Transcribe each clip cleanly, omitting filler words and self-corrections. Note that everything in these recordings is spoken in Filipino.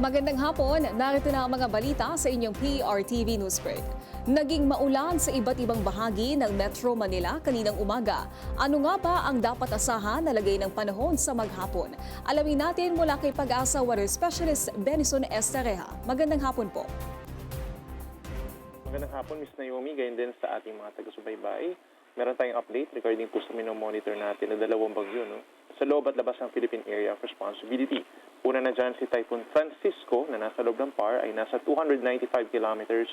Magandang hapon, narito na ang mga balita sa inyong PRTV Newsbreak. Naging maulan sa iba't ibang bahagi ng Metro Manila kaninang umaga. Ano nga ba ang dapat asahan na lagay ng panahon sa maghapon? Alamin natin mula kay Pag-asa Weather Specialist Benison Estareja. Magandang hapon po. Magandang hapon, Ms. Naomi. Gayon din sa ating mga taga-subaybay. Meron tayong update regarding po sa minomonitor natin na dalawang bagyo sa loob at labas ng Philippine Area of Responsibility. Una na dyan si Typhoon Francisco na nasa loob ng PAR ay nasa 295 kilometers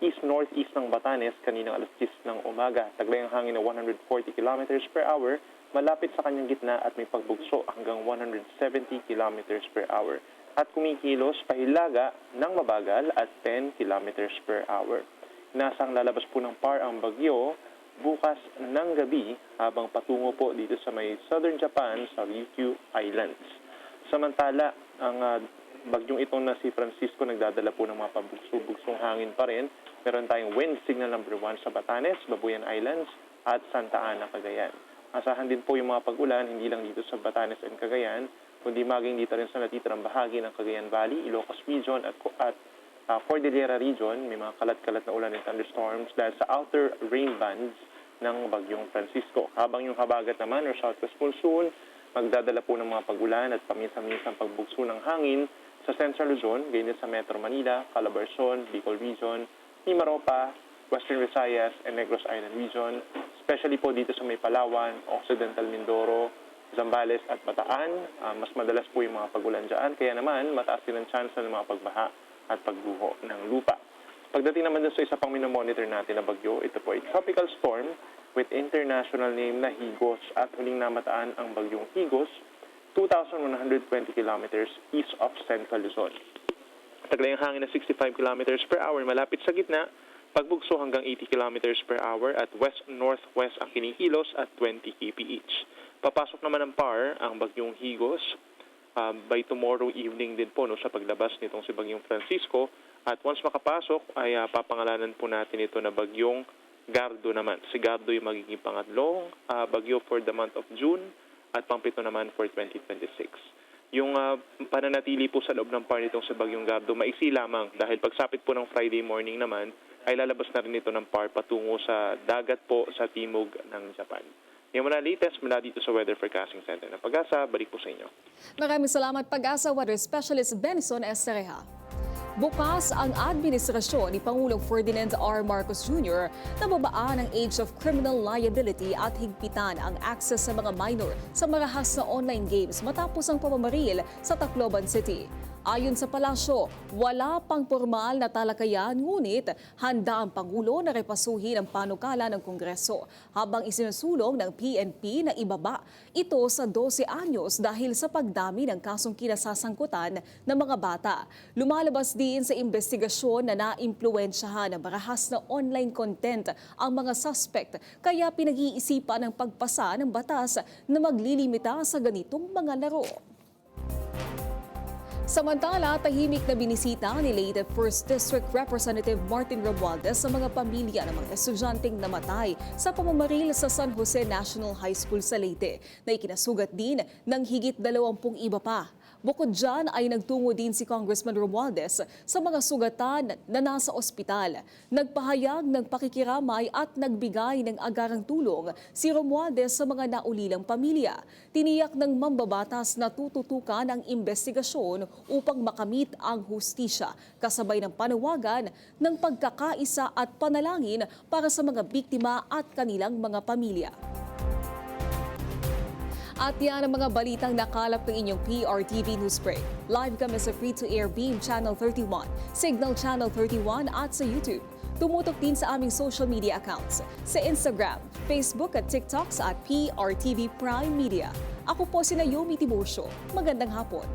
east-northeast ng Batanes kaninang alas 10 ng umaga. Taglay ang hangin na 140 kilometers per hour, malapit sa kanyang gitna at may pagbugso hanggang 170 kilometers per hour. At kumikilos pahilaga ng mabagal at 10 kilometers per hour. Nasang lalabas po ng PAR ang bagyo bukas ng gabi habang patungo po dito sa may southern Japan sa Ryukyu Islands. Samantala, ang bagyong itong na si Francisco nagdadala po ng mga pabugso-bugsong hangin pa rin. Meron tayong wind signal number 1 sa Batanes, Babuyan Islands at Santa Ana, Cagayan. Asahan din po yung mga pag-ulan hindi lang dito sa Batanes and Cagayan, kundi maging dito rin sa natitirang bahagi ng Cagayan Valley, Ilocos Region at Cordillera Region. May mga kalat-kalat na ulan and thunderstorms dahil sa outer rain bands ng bagyong Francisco. Habang yung habagat naman or southwest monsoon, magdadala po ng mga pag-ulan at paminsan-minsang pagbugso ng hangin sa Central Luzon, ganyan sa Metro Manila, Calabarzon, Bicol Region, Mimaropa, Western Visayas, and Negros Island Region, especially po dito sa may Palawan, Occidental Mindoro, Zambales at Bataan. Mas madalas po yung mga pag-ulan dyan, kaya naman mataas din ang chance ng mga pagbaha at pagguho ng lupa. Pagdating naman dun sa isa pang minomonitor natin na bagyo, ito po ay tropical storm with international name na Higos at huling namataan ang bagyong Higos, 2,120 kilometers east of Central Luzon. Taglay ang hangin na 65 kilometers per hour malapit sa gitna, pagbugso hanggang 80 kilometers per hour at west-northwest ang kinikilos at 20 kph. Papasok naman ng PAR ang bagyong Higos by tomorrow evening din po sa paglabas nitong si bagyong Francisco. At once makapasok ay papangalanan po natin ito na bagyong Gardo naman. Si Gardo yung magiging pangatlong bagyo for the month of June at pangpito naman for 2026. Yung pananatili po sa loob ng PAR nitong sa bagyong Gardo, maiksi lamang dahil pagsapit po ng Friday morning naman ay lalabas na rin ito ng PAR patungo sa dagat po sa timog ng Japan. Yung muna latest mula dito sa Weather Forecasting Center ng Pag-asa, balik po sa inyo. Maraming salamat Pag-asa Weather Specialist Benison Estareja. Bukas ang administrasyon ni Pangulong Ferdinand R. Marcos Jr. na babaan ang age of criminal liability at higpitan ang access sa mga minor sa marahas na online games matapos ang pamamaril sa Tacloban City. Ayon sa palasyo, wala pang formal na talakayan ngunit handa ang Pangulo na repasuhin ang panukala ng Kongreso habang isinusulong ng PNP na ibaba ito sa 12 anyos dahil sa pagdami ng kasong kinasasangkutan ng mga bata. Lumalabas din sa investigasyon na naimpluwensyahan ng marahas na online content ang mga suspect kaya pinag-iisipan ang pagpasa ng batas na maglilimita sa ganitong mga laro. Samantala, tahimik na binisita ni late 1st District Representative Martin Romualdez sa mga pamilya ng mga estudyanteng namatay sa pamamaril sa San Jose National High School sa Leyte na ikinasugat din ng higit 20 iba pa. Bukod dyan ay nagtungo din si Congressman Romualdez sa mga sugatan na nasa ospital. Nagpahayag ng pakikiramay at nagbigay ng agarang tulong si Romualdez sa mga naulilang pamilya. Tiniyak ng mambabatas na tututukan ang investigasyon upang makamit ang hustisya, kasabay ng panawagan ng pagkakaisa at panalangin para sa mga biktima at kanilang mga pamilya. At yan ang mga balitang nakalap ng inyong PRTV Newsbreak. Live kami sa free-to-air Beam Channel 31, Signal Channel 31 at sa YouTube. Tumutok din sa aming social media accounts sa Instagram, Facebook at TikTok at PRTV Prime Media. Ako po si Naomi Tiburcio. Magandang hapon.